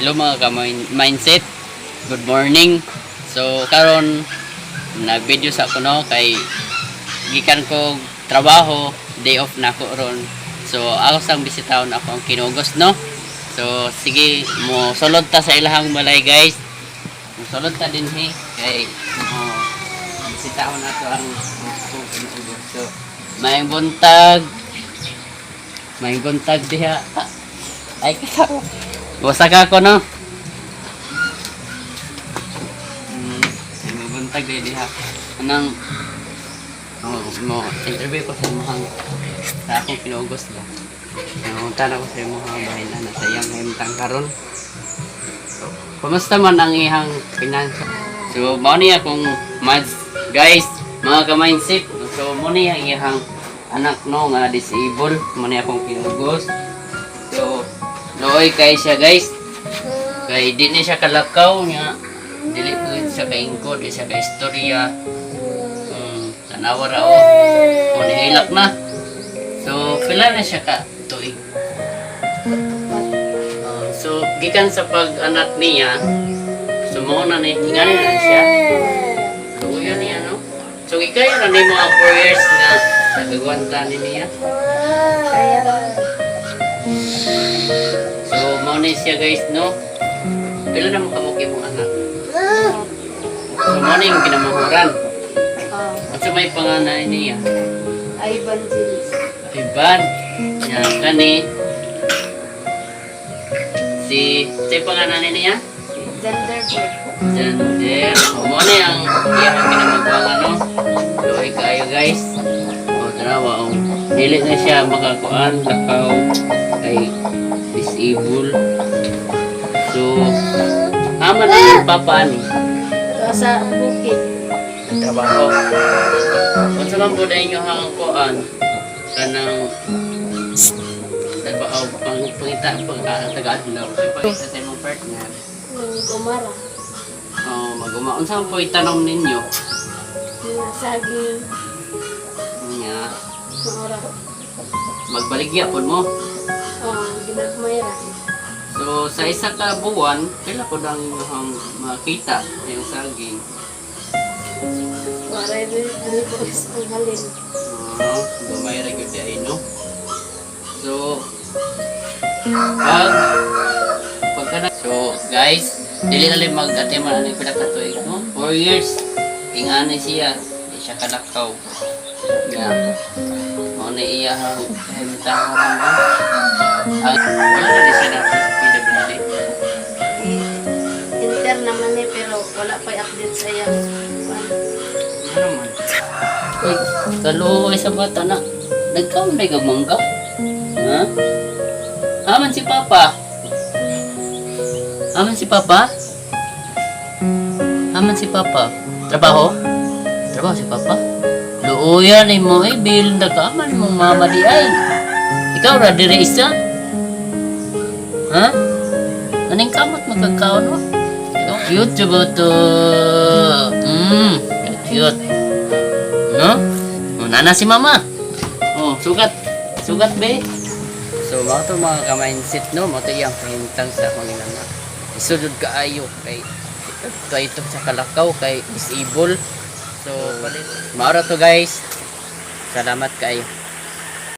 Hello mga ka-mindset. Good morning. So karon nag-video sa ako no kay gikan ko trabaho, day off na ko ron. So ako sang bisitahon ako ang kinugos no. So sige mo sulod ta sa ilahang balay guys. Mo sulod ta din kay bisitahon nato ang akong kinugos. So may buntag diha. Ay kasama. Wasak ako no. Buntag diha. Anang mo interview ko sa mga sa akong pinugos ba. Nangunta na ko sa mga bahay na sa iyang himtang karon. So, kumusta man ang ihang pinansa? So, mao niya akong mads guys, mga ka-mindset. So, mo niya ang ihang anak no nga disabled, mo niya akong pinugos. So, nooy kay siya guys. Kay di ni siya kalakaw niya. Dili ko siya kaingkod, di siya ka istorya. Tanawa ra o. O nihilak na. So, pila na siya ka tuig. So, gikan sa pag-anak niya, sumuho na ni tingani na siya. So, yun niya no. So, ikaya na ni mga 4 years na nagagwanta ni niya. So, mauna siya guys, no? Pila na mo kamuki mong anak? So, mauna yung kinamahuran. At sa may panganay niya? Ivan Jilis. Ivan. Yan, kani. Sa panganay niya? Zander po. Zander. So, mauna yung kinamagwang ano? Loy kayo guys. O, tarawa o. Dili na siya makakuan, lakaw. Kay disable. So, ama na yung papa ni. Ito sa bukid. Trabaho. Kung sa man po na inyo hang kuan, kanang trabaho, pangita, pagkatagadlaw. Pagkita sa imong partner. Gumara. Mag-uma. Kung saan po itanong ninyo? Saging. Nga, Maura. magbaligya po mo. Ginagmayra. So, sa isa ka buwan, kailan po lang yung makita yung saging? Waray dili po ang halin. Gamay ra gyud ay no. So so guys, dili na lang mag-atiman ani pila ka tuig no. 4 years. Ingani siya, di siya kalakaw. Nga. Mo ni iya hang himtahan mo. Wala na di siya na PWD. Inter naman eh, pero wala pa update sa iya. Ano man? Uy, kaluoy sa bata na. Nagkaon na yung mangga? Ha? Aman si Papa? Aman si Papa? Aman si Papa? Trabaho? Trabaho si Papa? Luoyan ay mo ay bil. Nagkaaman mong mama di ay. Ikaw ra dire isa? Ha? Naning kamot magkakaon mo? Cute diba to? Cute. No? Nana si mama. Oh, sugat. Sugat be. So, mga to mga ka-mindset, no? Mga to yung kahintang sa akong inana. Isudod kaayo kay ito sa kalakaw kay disable. So, maura to guys. Salamat kayo.